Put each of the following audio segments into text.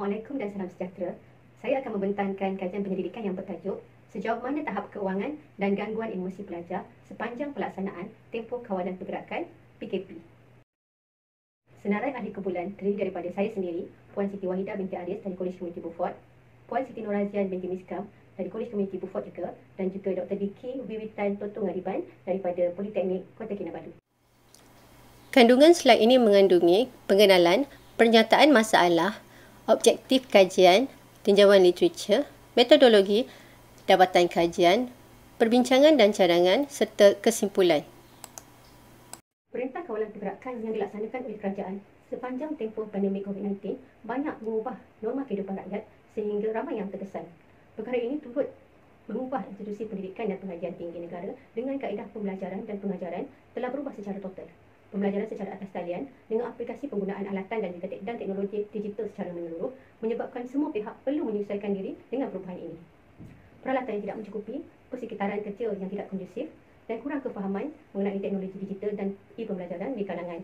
Assalamualaikum dan salam sejahtera. Saya akan membentangkan kajian penyelidikan yang bertajuk Sejauh mana tahap kewangan dan gangguan emosi pelajar sepanjang pelaksanaan tempoh kawalan pergerakan PKP. Senarai ahli kumpulan terdiri daripada saya sendiri, Puan Siti Wahidah binti Aris dari Kolej Komuniti Beaufort, Puan Siti Norazian binti Miskam dari Kolej Komuniti Beaufort juga, dan juga Dr. Diki Wiwitan Toto Ngadiban daripada Politeknik Kota Kinabalu. Kandungan slide ini mengandungi pengenalan, pernyataan masalah, objektif kajian, tinjauan literatur, metodologi, dapatan kajian, perbincangan dan cadangan serta kesimpulan. Perintah kawalan pergerakan yang dilaksanakan oleh kerajaan sepanjang tempoh pandemik COVID-19 banyak mengubah norma kehidupan rakyat sehingga ramai yang terkesan. Perkara ini turut mengubah institusi pendidikan dan pengajian tinggi negara dengan kaedah pembelajaran dan pengajaran telah berubah secara total. Pembelajaran secara atas talian dengan aplikasi penggunaan alatan dan teknologi digital secara menyeluruh menyebabkan semua pihak perlu menyesuaikan diri dengan perubahan ini. Peralatan yang tidak mencukupi, persekitaran kerja yang tidak kondusif dan kurang kefahaman mengenai teknologi digital dan e-pembelajaran di kalangan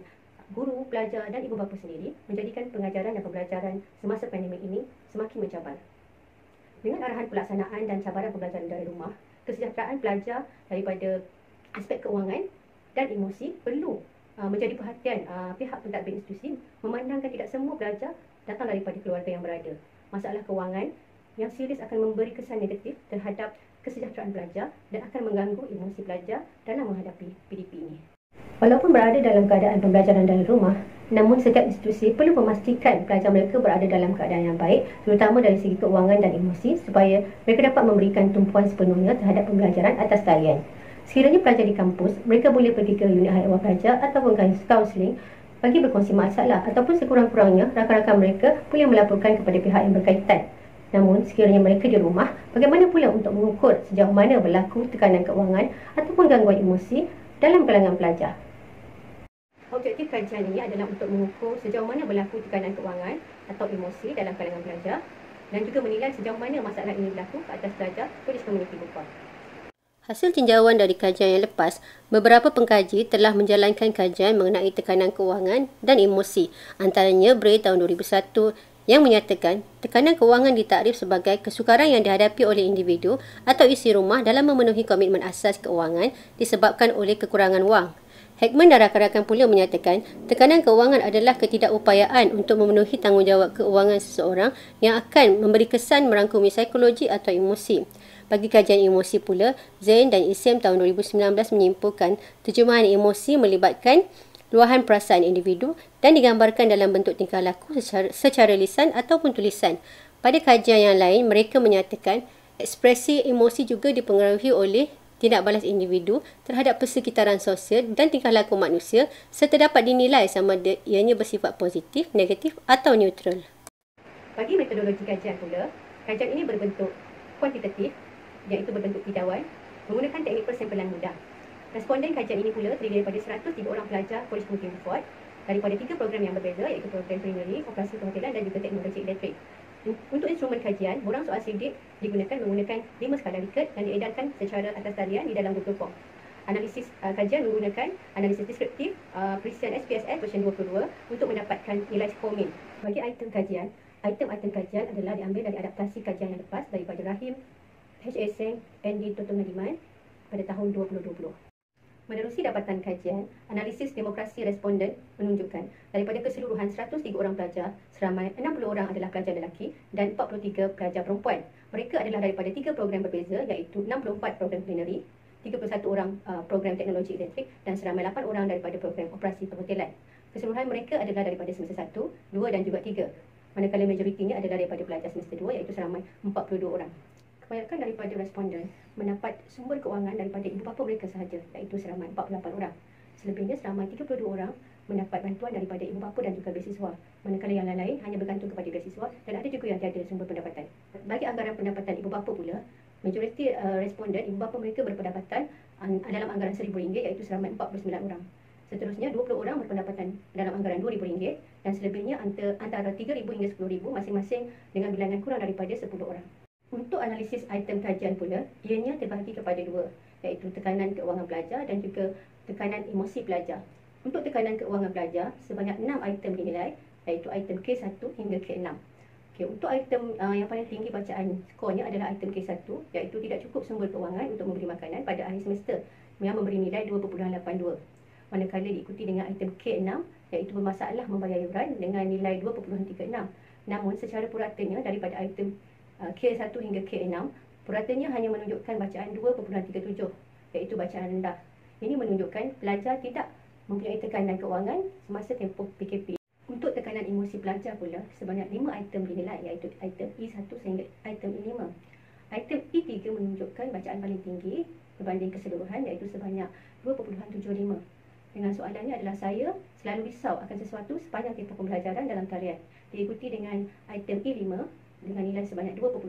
guru, pelajar dan ibu bapa sendiri menjadikan pengajaran dan pembelajaran semasa pandemik ini semakin mencabar. Dengan arahan pelaksanaan dan cabaran pembelajaran dari rumah, kesejahteraan pelajar daripada aspek keuangan dan emosi perlu menjadi perhatian pihak pentadbir institusi, memandangkan tidak semua pelajar datang daripada keluarga yang berada. Masalah kewangan yang serius akan memberi kesan negatif terhadap kesejahteraan pelajar dan akan mengganggu emosi pelajar dalam menghadapi PDP ini. Walaupun berada dalam keadaan pembelajaran dari rumah, namun setiap institusi perlu memastikan pelajar mereka berada dalam keadaan yang baik, terutama dari segi keuangan dan emosi, supaya mereka dapat memberikan tumpuan sepenuhnya terhadap pembelajaran atas talian. Sekiranya pelajar di kampus, mereka boleh pergi ke unit hal ehwal pelajar ataupun kaunseling bagi berkongsi masalah, ataupun sekurang-kurangnya rakan-rakan mereka boleh melaporkan kepada pihak yang berkaitan. Namun, sekiranya mereka di rumah, bagaimana pula untuk mengukur sejauh mana berlaku tekanan keuangan ataupun gangguan emosi dalam kalangan pelajar? Objektif kajian ini adalah untuk mengukur sejauh mana berlaku tekanan keuangan atau emosi dalam kalangan pelajar dan juga menilai sejauh mana masalah ini berlaku ke atas pelajar Kolej Komuniti Beaufort. Hasil tinjauan dari kajian yang lepas, beberapa pengkaji telah menjalankan kajian mengenai tekanan keuangan dan emosi, antaranya Bray tahun 2001 yang menyatakan tekanan keuangan ditakrif sebagai kesukaran yang dihadapi oleh individu atau isi rumah dalam memenuhi komitmen asas keuangan disebabkan oleh kekurangan wang. Heckman dan rakan-rakan pula menyatakan tekanan keuangan adalah ketidakupayaan untuk memenuhi tanggungjawab keuangan seseorang yang akan memberi kesan merangkumi psikologi atau emosi. Bagi kajian emosi pula, Zain dan Isem tahun 2019 menyimpulkan terjemahan emosi melibatkan luahan perasaan individu dan digambarkan dalam bentuk tingkah laku secara lisan ataupun tulisan. Pada kajian yang lain, mereka menyatakan ekspresi emosi juga dipengaruhi oleh tindak balas individu terhadap persekitaran sosial dan tingkah laku manusia serta dapat dinilai sama ada ianya bersifat positif, negatif atau neutral. Bagi metodologi kajian pula, kajian ini berbentuk kuantitatif iaitu berbentuk tidauan menggunakan teknik persempelan mudah. Responden kajian ini pula terdiri daripada 103 orang pelajar Kolej Komuniti Beaufort daripada 3 program yang berbeza iaitu program culinary, operasi perhotelan dan juga teknologi elektrik. Untuk instrumen kajian, borang soal sidik digunakan menggunakan 5 skala Likert dan diedarkan secara atas talian di dalam Google Form. Analisis kajian menggunakan analisis deskriptif presisian SPSS version 22 untuk mendapatkan nilai skor min. Bagi item-item kajian adalah diambil dari adaptasi kajian yang lepas daripada Rahim H.A. Seng and D. Toto Ngadiban pada tahun 2020. Menerusi dapatan kajian, analisis demokrasi responden menunjukkan daripada keseluruhan 103 orang pelajar, seramai 60 orang adalah pelajar lelaki dan 43 pelajar perempuan. Mereka adalah daripada 3 program berbeza iaitu 64 program culinary, 31 orang program teknologi elektrik dan seramai 8 orang daripada program operasi perhotelan. Keseluruhan mereka adalah daripada semester 1, 2 dan juga 3. Manakala majoritinya adalah daripada pelajar semester 2 iaitu seramai 42 orang. Kebanyakan daripada responden mendapat sumber keuangan daripada ibu bapa mereka sahaja iaitu seramai 48 orang. Selebihnya seramai 32 orang mendapat bantuan daripada ibu bapa dan juga beasiswa. Manakala yang lain hanya bergantung kepada beasiswa dan ada juga yang tiada sumber pendapatan. Bagi anggaran pendapatan ibu bapa pula, majoriti responden ibu bapa mereka berpendapatan dalam anggaran RM1,000 iaitu seramai 49 orang. Seterusnya 20 orang berpendapatan dalam anggaran RM2,000 dan selebihnya antara RM3,000 hingga RM10,000 masing-masing dengan bilangan kurang daripada 10 orang. Untuk analisis item kajian pula, ianya terbahagi kepada 2, iaitu tekanan keuangan pelajar dan juga tekanan emosi pelajar. Untuk tekanan keuangan pelajar, sebanyak 6 item dinilai, iaitu item K1 hingga K6. Okay, untuk item yang paling tinggi bacaan skornya adalah item K1, iaitu tidak cukup sumber keuangan untuk memberi makanan pada akhir semester yang memberi nilai 2.82. Manakala diikuti dengan item K6, iaitu bermasalah membayar yuran dengan nilai 2.36. Namun secara puratanya daripada item K1 hingga K6, puratanya hanya menunjukkan bacaan 2.37, iaitu bacaan rendah. Ini menunjukkan pelajar tidak mempunyai tekanan keuangan semasa tempoh PKP. Untuk tekanan emosi pelajar pula, sebanyak 5 item dinilai, iaitu item E1 sehingga item E5. Item E3 menunjukkan bacaan paling tinggi berbanding keseluruhan, iaitu sebanyak 2.75. Dengan soalannya adalah saya selalu risau akan sesuatu sepanjang tempoh pembelajaran dalam talian. Diikuti dengan item E5 dengan nilai sebanyak 2.5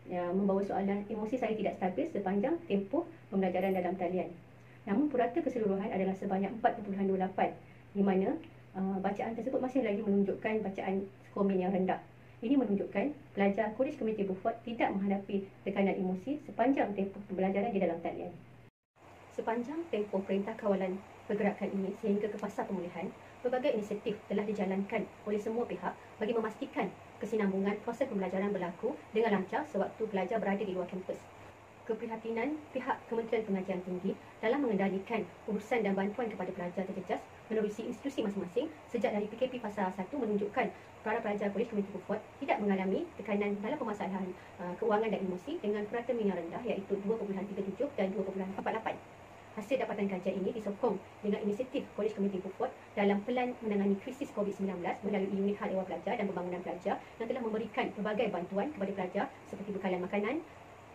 yang membawa soalan emosi saya tidak stabil sepanjang tempoh pembelajaran dalam talian. Namun purata keseluruhan adalah sebanyak 4.28, di mana bacaan tersebut masih lagi menunjukkan bacaan skor min yang rendah. Ini menunjukkan pelajar College Community Beaufort tidak menghadapi tekanan emosi sepanjang tempoh pembelajaran di dalam talian. Sepanjang tempoh Perintah Kawalan Pergerakan ini sehingga ke fasa pemulihan, berbagai inisiatif telah dijalankan oleh semua pihak bagi memastikan kesinambungan proses pembelajaran berlaku dengan lancar sewaktu pelajar berada di luar kampus. Keprihatinan pihak Kementerian Pengajian Tinggi dalam mengendalikan urusan dan bantuan kepada pelajar terjejas menerusi institusi masing-masing sejak dari PKP fasa 1 menunjukkan para pelajar College Community Beaufort tidak mengalami tekanan dalam permasalahan keuangan dan emosi dengan purata min yang rendah, iaitu 2.37 dan 2.48. Hasil dapatan kajian ini disokong dengan inisiatif College Community Beaufort dalam pelan menangani krisis COVID-19 melalui unit hal ehwal pelajar dan pembangunan pelajar yang telah memberikan pelbagai bantuan kepada pelajar seperti bekalan makanan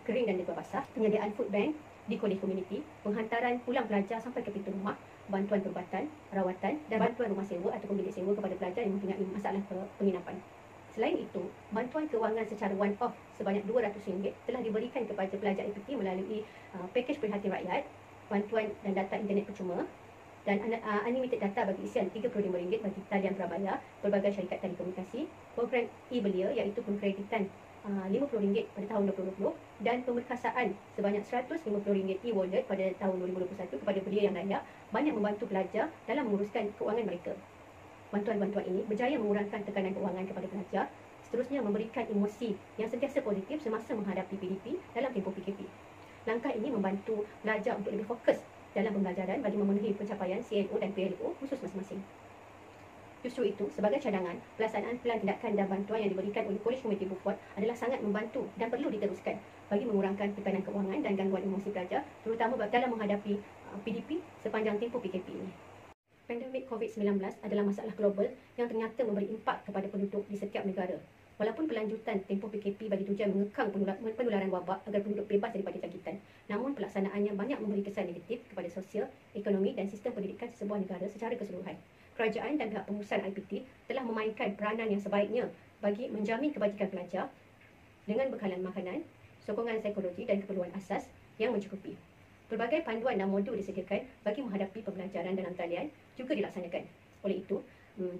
kering dan juga basah, penyediaan food bank di college community, penghantaran pulang pelajar sampai ke pintu rumah, bantuan perubatan, rawatan dan bantuan rumah sewa ataupun bilik sewa kepada pelajar yang mempunyai masalah penginapan. Selain itu, bantuan keuangan secara one-off sebanyak RM200 telah diberikan kepada pelajar APT melalui pakej Prihatin Rakyat, bantuan dan data internet percuma dan unlimited data bagi isian RM35 bagi talian prabayar, pelbagai syarikat telekomunikasi, program e-belia iaitu pengkreditan RM50 pada tahun 2020 dan pemerkasaan sebanyak RM150 e-wallet pada tahun 2021 kepada belia yang layak banyak membantu pelajar dalam menguruskan keuangan mereka. Bantuan-bantuan ini berjaya mengurangkan tekanan keuangan kepada pelajar, seterusnya memberikan emosi yang sentiasa positif semasa menghadapi PDP dalam tempoh PKP. Langkah ini membantu pelajar untuk lebih fokus dalam pembelajaran bagi memenuhi pencapaian CNO dan PLO khusus masing-masing. Justru itu, sebagai cadangan, pelaksanaan pelan tindakan dan bantuan yang diberikan oleh College Community Beaufort adalah sangat membantu dan perlu diteruskan bagi mengurangkan tekanan keuangan dan gangguan emosi pelajar, terutama dalam menghadapi PDP sepanjang tempoh PKP ini. Pandemik COVID-19 adalah masalah global yang ternyata memberi impak kepada penduduk di setiap negara. Walaupun pelanjutan tempoh PKP bagi tujuan mengekang penularan wabak agar penduduk bebas daripada jangkitan, namun pelaksanaannya banyak memberi kesan negatif kepada sosial, ekonomi dan sistem pendidikan sebuah negara secara keseluruhan. Kerajaan dan pihak pengurusan IPT telah memainkan peranan yang sebaiknya bagi menjamin kebajikan pelajar dengan bekalan makanan, sokongan psikologi dan keperluan asas yang mencukupi. Pelbagai panduan dan modul disediakan bagi menghadapi pembelajaran dalam talian juga dilaksanakan. Oleh itu,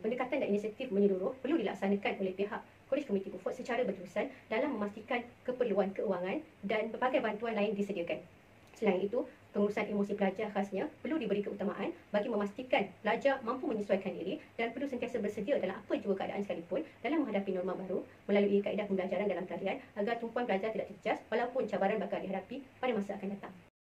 pendekatan dan inisiatif menyeluruh perlu dilaksanakan oleh pihak College Community Beaufort secara berterusan dalam memastikan keperluan keuangan dan berbagai bantuan lain disediakan. Selain itu, pengurusan emosi pelajar khasnya perlu diberi keutamaan bagi memastikan pelajar mampu menyesuaikan diri dan perlu sentiasa bersedia dalam apa jua keadaan sekalipun dalam menghadapi norma baru melalui kaedah pembelajaran dalam talian agar tumpuan pelajar tidak terjejas walaupun cabaran bakal dihadapi pada masa akan datang.